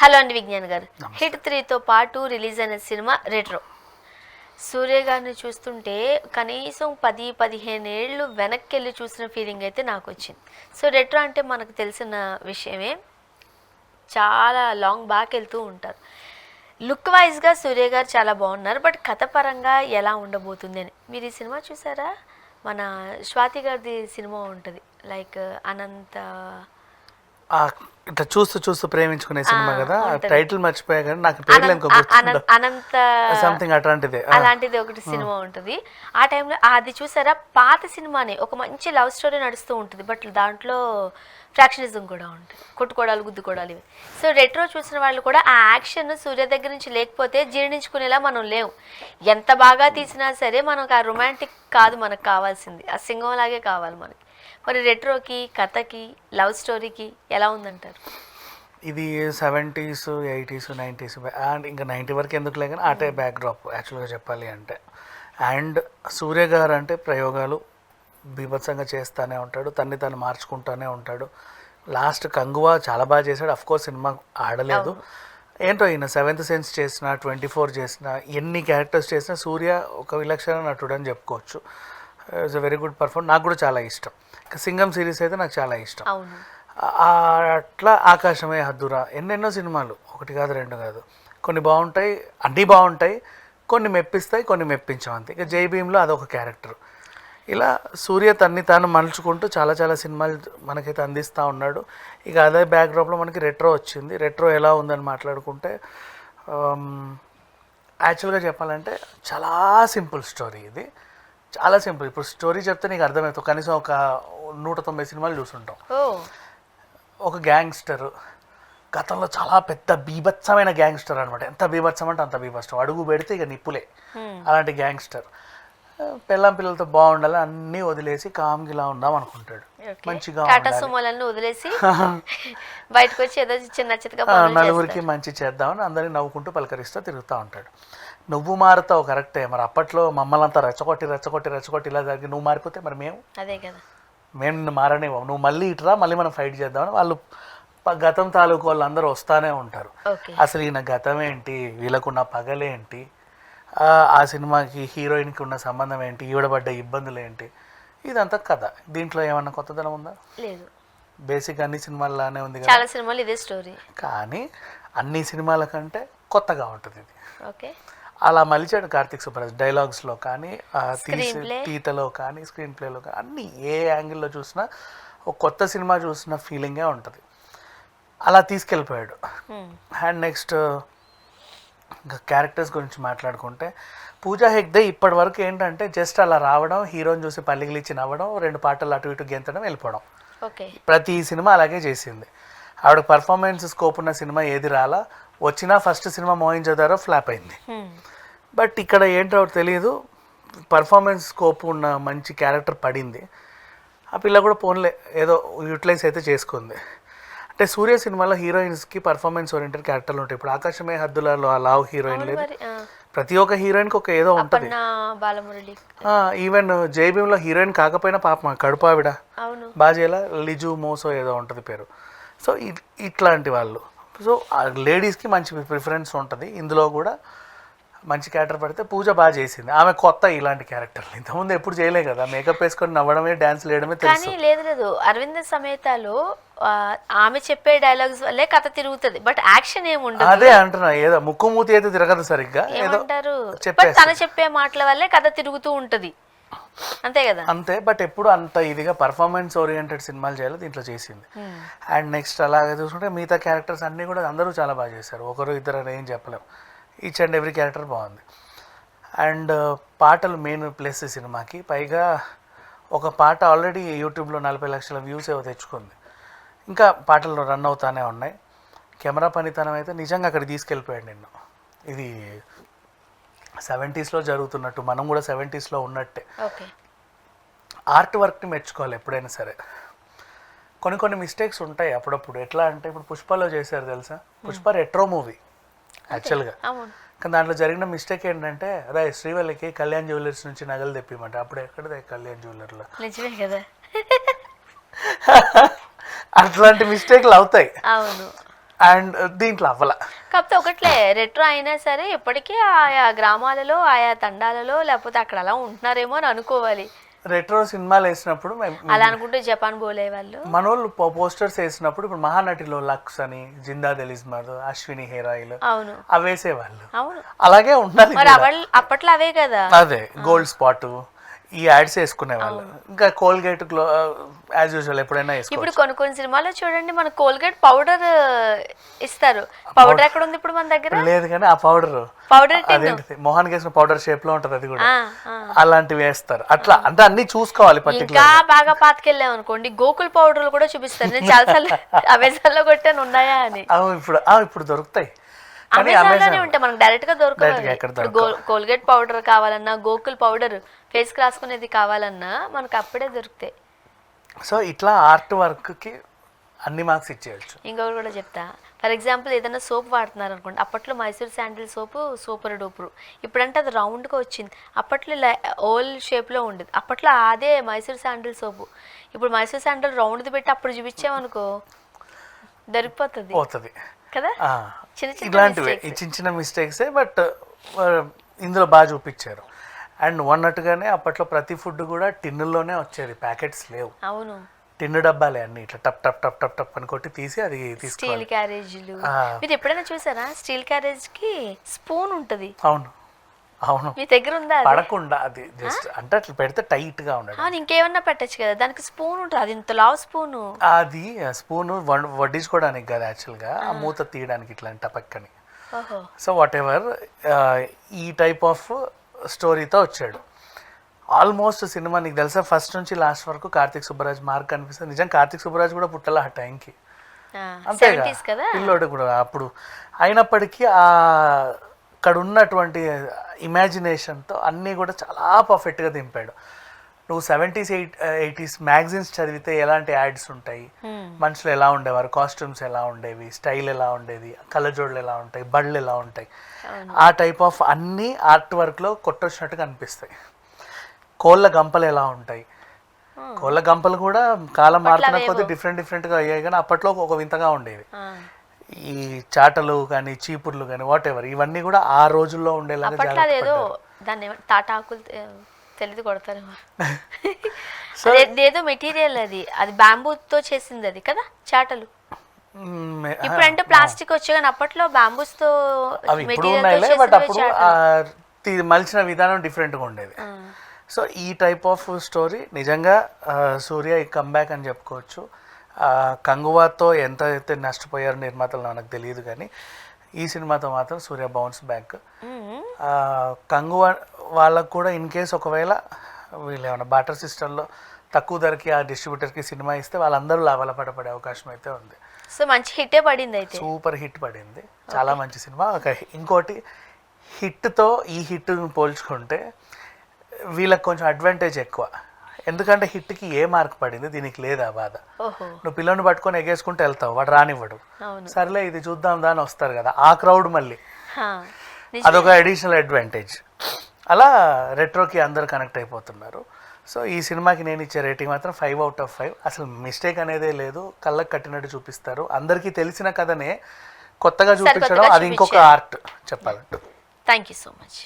Hello అండి విజ్ఞాన్ గారు. Hit 3తో పాటు రిలీజ్ అయిన సినిమా రెట్రో. సూర్య గారిని చూస్తుంటే కనీసం 10-15 ఏళ్ళు వెనక్కి వెళ్ళి చూసిన ఫీలింగ్ అయితే నాకు వచ్చింది. సో రెట్రో అంటే మనకు తెలిసిన విషయమే, చాలా లాంగ్ బ్యాక్ వెళ్తూ ఉంటారు. లుక్ వైజ్గా సూర్య గారు చాలా బాగున్నారు, బట్ కథ పరంగా ఎలా ఉండబోతుంది అని. మీరు ఈ సినిమా చూసారా? మన స్వాతి గారిది సినిమా ఉంటుంది, లైక్ అనంత, ఇట్లా చూస్తూ చూస్తూ ప్రేమించుకునే సినిమా కదా. టైటిల్ మర్చిపోయా కానీ నాకు పేర్లు అనంత సంథింగ్ అట్లాంటిది అలాంటిది ఒకటి సినిమా ఉంటుంది. ఆ టైంలో అది చూసారా? పాత సినిమానే, ఒక మంచి లవ్ స్టోరీ నడుస్తూ ఉంటుంది, బట్ దాంట్లో ఫ్రాక్షనిజం కూడా ఉంటుంది, కొట్టుకోవడాలు గుద్దుకోవడాలు ఇవి. సో రెట్రో చూసిన వాళ్ళు కూడా ఆ యాక్షన్ సూర్య దగ్గర నుంచి లేకపోతే జీర్ణించుకునేలా మనం లేవు. ఎంత బాగా తీసినా సరే మనకు ఆ రొమాంటిక్ కాదు మనకు కావాల్సింది, ఆ సింగం లాగే కావాలి మనకి. మరి రెట్రోకి, కథకి, లవ్ స్టోరీకి ఎలా ఉందంటారు? ఇది 70s 80s 90s అండ్ ఇంకా 90 వరకు ఎందుకు లేకని ఆటే బ్యాక్ డ్రాప్ యాక్చువల్గా చెప్పాలి అంటే. అండ్ సూర్య గారు అంటే ప్రయోగాలు బీభత్సంగా చేస్తూనే ఉంటాడు, తన్ని తను మార్చుకుంటూనే ఉంటాడు. లాస్ట్ కంగువా చాలా బాగా చేశాడు. అఫ్కోర్స్ సినిమా ఆడలేదు, ఏంటో ఈయన 7th సెన్స్ చేసిన, 24 చేసిన, ఎన్ని క్యారెక్టర్స్ చేసినా సూర్య ఒక విలక్షణ నటుడు అని చెప్పుకోవచ్చు. It's a very good perform. నాకు కూడా చాలా ఇష్టం. సింగం సిరీస్ అయితే నాకు చాలా ఇష్టం. అట్లా ఆకాశమే హద్దురా, ఎన్నెన్నో సినిమాలు, ఒకటి కాదు రెండు కాదు, కొన్ని బాగుంటాయి, అన్నీ బాగుంటాయి, కొన్ని మెప్పిస్తాయి, కొన్ని మెప్పించాం అంతే. ఇక జై భీమ్లో అదొక క్యారెక్టర్. ఇలా సూర్య తన్ని తాను మలుచుకుంటూ చాలా చాలా సినిమాలు మనకైతే అందిస్తూ ఉన్నాడు. ఇక అదే బ్యాక్డ్రాప్లో మనకి రెట్రో వచ్చింది. రెట్రో ఎలా ఉందని మాట్లాడుకుంటే యాక్చువల్గా చెప్పాలంటే చాలా సింపుల్ స్టోరీ. ఇది చాలా సింపుల్. ఇప్పుడు స్టోరీ చెప్తే నీకు అర్థమవుతుంది. కనీసం ఒక 190 సినిమాలు చూసుంటాం. ఒక గ్యాంగ్స్టర్, గతంలో చాలా పెద్ద బీభత్సమైన గ్యాంగ్స్టర్ అనమాట. ఎంత బీభత్సం అంటే అంత బీభత్సం, అడుగు పెడితే ఇక నిప్పులే. అలాంటి గ్యాంగ్స్టర్ పెళ్ళాం పిల్లలతో బాగుండాలి, అన్నీ వదిలేసి కామ్గిలా ఉందాం అనుకుంటాడు. మంచిగా వదిలేసి బయటకు వచ్చి ఏదో చిన్న చిన్నగా నలుగురికి మంచి చేద్దామని అందరినీ నవ్వుకుంటూ పలకరిస్తూ తిరుగుతూ ఉంటాడు. నువ్వు మారుతావు కరెక్టే, మరి అప్పట్లో మమ్మల్ని అంతా రెచ్చగొట్టి ఇలా జరిగి నువ్వు మారిపోతే మరి మేము అదే కదా, మేము నిన్ను మారనివ్వం, నువ్వు మళ్ళీ ఇటురా, మళ్ళీ మనం ఫైట్ చేద్దామని వాళ్ళు గతం తాలూకు వాళ్ళు అందరూ వస్తానే ఉంటారు. అసలు ఈయన గతం ఏంటి, వీళ్ళకున్న పగలేంటి, ఆ సినిమాకి హీరోయిన్కి ఉన్న సంబంధం ఏంటి, ఈవిడబడ్డ ఇబ్బందులు ఏంటి, ఇదంతా కథ. దీంట్లో ఏమన్నా కొత్తదనం ఉందా? లేదు. బేసిక్ అన్ని సినిమాల్లానే ఉంది కదా, చాలా సినిమాలు ఇదే స్టోరీ, కానీ అన్ని సినిమాల కంటే కొత్తగా ఉంటుంది ఇది. ఓకే, అలా మలిచాడు కార్తిక్ సుబ్బరాజ్. డైలాగ్స్లో కానీ, తీతలో కానీ, స్క్రీన్ ప్లేలో కానీ, అన్నీ ఏ యాంగిల్లో చూసినా ఒక కొత్త సినిమా చూసిన ఫీలింగే ఉంటుంది. అలా తీసుకెళ్ళిపోయాడు. అండ్ నెక్స్ట్ ఇంకా క్యారెక్టర్స్ గురించి మాట్లాడుకుంటే, పూజా హెగ్డే ఇప్పటి వరకు ఏంటంటే జస్ట్ అలా రావడం, హీరోని చూసి పల్లిగిలిచ్చి నవ్వడం, 2 పాటలు అటు ఇటు గెంతడం, వెళ్ళిపోవడం. ప్రతి సినిమా అలాగే చేసింది. ఆవిడ పర్ఫార్మెన్స్ స్కోప్ ఉన్న సినిమా ఏది రాలా, వచ్చినా ఫస్ట్ సినిమా మోహింజోదారో ఫ్లాప్ అయింది. బట్ ఇక్కడ ఏంటో తెలియదు, పర్ఫార్మెన్స్ స్కోప్ ఉన్న మంచి క్యారెక్టర్ పడింది. ఆ పిల్ల కూడా పోన్లే ఏదో యూటిలైజ్ అయితే చేసుకుంది. అంటే సూర్య సినిమాలో హీరోయిన్స్కి పర్ఫార్మెన్స్ ఓరియంటెడ్ క్యారెక్టర్లు ఉంటాయి. ఇప్పుడు ఆకాశమే హద్దులలో ఆ లావ్ హీరోయిన్ లేదు, ప్రతి ఒక్క హీరోయిన్కి ఒక ఏదో ఉంటుంది. ఈవెన్ జై భీమ్లో హీరోయిన్ కాకపోయినా పాప కడుపావిడ బాగా చేయాల, లిజు మోసో ఏదో ఉంటుంది పేరు. సో ఇట్లాంటి వాళ్ళు, సో లేడీస్కి మంచి ప్రిఫరెన్స్ ఉంటుంది. ఇందులో కూడా మంచి క్యారెక్టర్ పడితే పూజ బాగా చేసింది. ఆమె కొత్త ఇలాంటి క్యారెక్టర్లు ఇంతకుముందు ఎప్పుడు చేయలే కదా, మేకప్ వేసుకొని నవ్వడమే, డాన్స్ వేయడమే తెలుసు. లేదు అరవింద సమేతలో ఆమె చెప్పే డైలాగ్స్ వల్లే కథ తిరుగుతుంది, బట్ యాక్షన్ ఏముండదు. అదే అంటున్నా, ఏదో ముక్కు మూతి అయితే తిరగదు సరిగ్గా, ఏమంటారు, తన చెప్పే మాటల వల్లే కథ తిరుగుతూ ఉంటది, అంతే కదా. అంతే, బట్ ఎప్పుడు అంత ఇదిగా పర్ఫార్మెన్స్ ఓరియంటెడ్ సినిమాలు చేయాలి, దీంట్లో చేసింది. అండ్ నెక్స్ట్ అలాగే చూసుకుంటే మిగతా క్యారెక్టర్స్ అన్నీ కూడా అందరూ చాలా బాగా చేశారు. ఒకరు ఇద్దరు అని ఏం చెప్పలేము, ఈచ్ అండ్ ఎవ్రీ క్యారెక్టర్ బాగుంది. అండ్ పాటలు మెయిన్ ప్లేస్ సినిమాకి. పైగా ఒక పాట ఆల్రెడీ యూట్యూబ్లో 40 లక్షల వ్యూస్ ఏవో తెచ్చుకుంది, ఇంకా పాటలు రన్ అవుతానే ఉన్నాయి. కెమెరా పనితనం అయితే నిజంగా అక్కడ తీసుకెళ్ళిపోయాడు నిన్ను. ఇది 70s జరుగుతున్నట్టు, మనం కూడా 70s ఉన్నట్టే. ఆర్ట్ వర్క్ని మెచ్చుకోవాలి ఎప్పుడైనా సరే. కొన్ని మిస్టేక్స్ ఉంటాయి అప్పుడప్పుడు. ఎట్లా అంటే ఇప్పుడు పుష్పలో చేశారు తెలుసా, పుష్ప రెట్రో మూవీ యాక్చువల్గా, కానీ దాంట్లో జరిగిన మిస్టేక్ ఏంటంటే, రే శ్రీవల్లికి కళ్యాణ్ జ్యువెలర్స్ నుంచి నగలు తెప్పిమంటే, అప్పుడు ఎక్కడదే కళ్యాణ్ జ్యువెలర్లో, కదా అట్లాంటి మిస్టేక్లు అవుతాయి. అండ్ దీంట్లో అవ్వల. కాకపోతే ఒకట్లే రెట్రో అయినా సరే ఇప్పటికీ ఆయా గ్రామాలలో ఆయా తండాలలో లేకపోతే అక్కడ అలా ఉంటున్నారేమో అని అనుకోవాలి. రెట్రో సినిమాలు వేసినప్పుడు అలా అనుకుంటే జపాన్ పోలే వాళ్ళు మనోళ్ళు పోస్టర్స్ వేసినప్పుడు ఇప్పుడు మహానటిలో లక్స్ అని, జిందా దెలిస్మర్, అశ్విని హెయిర్ ఆయిల్ అవును అవి వేసేవాళ్ళు. అవును అలాగే ఉండాలి. మరి అప్పట్లో అవే కదా. అదే గోల్డ్ స్పాట్ ఈ యాడ్స్ వేసుకునే వాళ్ళు. ఇంకా కోల్గేట్ యాజ్ యూజువల్ ఎప్పుడైనా వేసుకో. ఇప్పుడు కొన్ని సినిమాలో చూడండి మన కోల్గేట్ పౌడర్ ఇస్తారు. పౌడర్ ఎక్కడ ఉంది ఇప్పుడు మన దగ్గర? లేదు కానీ ఆ పౌడర్ అదేంటిది మోహన్ వేసిన పౌడర్ షేప్ లో ఉంటది, అది కూడా అలాంటివి వేస్తారు. అట్లా అంటే అన్ని చూసుకోవాలి. ఇంకా బాగా పాతకెళ్ళాం అనుకోండి గోకుల్ పౌడర్లు కూడా చూపిస్తారు. నేను చాలాసార్లు అమెజాన్ లో కొట్టాను ఉన్నాయా అని. ఇప్పుడు దొరుకుతాయి అమెజాన్ ఉంటాయి, మనకు డైరెక్ట్ గా దొరకదు. కోల్గేట్ పౌడర్ కావాలన్నా, గోకుల్ పౌడర్ ఫేస్ కి రాసుకునేది కావాలన్నా మనకు అప్పుడే దొరుకుతాయి. సో ఇట్లా ఆర్ట్ వర్క్ కి అన్ని మార్క్స్ ఇచ్చేయచ్చు. ఇంకొకటి కూడా చెప్తా. ఫర్ ఎగ్జాంపుల్ ఏదైనా సోప్ వాడుతున్నారు అనుకోండి, అప్పట్లో మైసూర్ శాండిల్ సోపు సూపర్ డూపర్, ఇప్పుడంటే అది రౌండ్గా వచ్చింది. అప్పట్లో ఓల్ షేప్లో ఉండేది. అప్పట్లో అదే మైసూర్ శాండిల్ సోపు. ఇప్పుడు మైసూర్ శాండిల్ రౌండ్ది పెట్టి అప్పుడు చూపించామనుకో దొరికిపోతుంది కదా. ఇలాంటివి చిన్న చిన్న మిస్టేక్సే, బట్ ఇందులో బాగా చూపించారు. అండ్ ఉన్నట్టుగానే అప్పట్లో ప్రతి ఫుడ్ కూడా టిన్నుల్లోనే వచ్చేది, ప్యాకెట్స్ లేవు. అవును, టిన్ను డబ్బాలే అన్ని ఇట్లా టప్ టప్ టప్ టప్ టప్ అని కొట్టి తీసి అది స్టీల్ క్యారేజీలు. మీరు ఎప్పుడైనా చూసారా స్టీల్ క్యారేజ్ కి స్పూన్ ఉంటది? అవును అవును, మీ దగ్గర ఉందా? పడకుండా అది జస్ట్ అంటే అట్లా పెడితే టైట్ గా ఉండదు. ఇంకేమన్నా పెట్టచ్చు కదా, దానికి స్పూన్ ఉంటుంది. అది ఇంత లావ్ స్పూన్. అది స్పూన్ వడ్డించుకోవడానికి కదా యాక్చువల్ గా, ఆ మూత తీయడానికి ఇట్లా టపక్కని. సో వాట్ ఎవర్ ఈ టైప్ ఆఫ్ స్టోరీతో వచ్చాడు. ఆల్మోస్ట్ సినిమా నీకు తెలుసా ఫస్ట్ నుంచి లాస్ట్ వరకు కార్తిక్ సుబ్బరాజ్ మార్క్ అనిపిస్తుంది. నిజం కార్తిక్ సుబ్బరాజ్ కూడా పుట్టల ఆ టైంకి, అంతేగా పిల్లోడు కూడా అప్పుడు. అయినప్పటికీ అక్కడ ఉన్నటువంటి ఇమాజినేషన్తో అన్నీ కూడా చాలా పర్ఫెక్ట్గా దింపాడు. నువ్వు 70s 80s మ్యాగజైన్స్ చదివితే ఎలాంటి యాడ్స్ ఉంటాయి, మనుషులు ఎలా ఉండేవారు, కాస్ట్యూమ్స్ ఎలా ఉండేవి, స్టైల్ ఎలా ఉండేది, కళ్ళజోడులు ఎలా ఉంటాయి, బళ్ళు ఎలా ఉంటాయి, ఆ టైప్ ఆఫ్ అన్నీ ఆర్ట్ వర్క్లో కొట్టొచ్చినట్టుగా అనిపిస్తాయి. కోళ్ళ గంపలు ఎలా ఉంటాయి, కోళ్ళ గంపలు కూడా కాలం మారుతున్న కొద్ది డిఫరెంట్గా అయ్యాయి, కానీ అప్పట్లో ఒక వింతగా ఉండేవి. ఈ చాటలు కానీ చీపుర్లు కానీ వాట్ ఎవర్ ఇవన్నీ కూడా ఆ రోజుల్లో ఉండేలాగా తాటాకులు తెలియదు కొడతారు. ఏదో మెటీరియల్ అది బ్యాంబూతో చేసింది అది కదా చాటలు. ఇప్పుడంటే ప్లాస్టిక్ వచ్చే కానీ అప్పట్లో బ్యాంబూస్ తో మలిచిన విధానం డిఫరెంట్గా ఉండేది. సో ఈ టైప్ ఆఫ్ స్టోరీ నిజంగా సూర్య కమ్బ్యాక్ అని చెప్పుకోవచ్చు. కంగువాతో ఎంత అయితే నష్టపోయారు నిర్మాతలు నాకు తెలియదు, కానీ ఈ సినిమాతో మాత్రం సూర్య బౌన్స్ బ్యాక్. కంగువా వాళ్ళకు కూడా ఇన్ కేస్ ఒకవేళ వీళ్ళు ఏమైనా బాటర్ సిస్టంలో తక్కువ ధరకి ఆ డిస్ట్రిబ్యూటర్కి సినిమా ఇస్తే వాళ్ళందరూ లాభాల పడే అవకాశం అయితే ఉంది. సో మంచి హిట్టే పడింది, అయితే సూపర్ హిట్ పడింది, చాలా మంచి సినిమా. ఇంకోటి హిట్తో ఈ హిట్ను పోల్చుకుంటే వీళ్ళకి కొంచెం అడ్వాంటేజ్ ఎక్కువ, ఎందుకంటే హిట్కి ఏ మార్క్ పడింది, దీనికి లేదా బాధ. నువ్వు పిల్లని పట్టుకొని ఎగేసుకుంటూ వెళ్తావు, వాడు రానివ్వడు. సర్లే ఇది చూద్దాం దాని వస్తారు కదా ఆ క్రౌడ్, మళ్ళీ అదొక అడిషనల్ అడ్వాంటేజ్. అలా రెట్రోకి అందరు కనెక్ట్ అయిపోతున్నారు. సో ఈ సినిమాకి నేను ఇచ్చే రేటింగ్ మాత్రం 5 out of 5. అసలు మిస్టేక్ అనేదే లేదు, కళ్ళకు కట్టినట్టు చూపిస్తారు. అందరికీ తెలిసిన కథనే కొత్తగా చూపించడం అది ఇంకొక ఆర్ట్ చెప్పాలంటే. Thank you so much.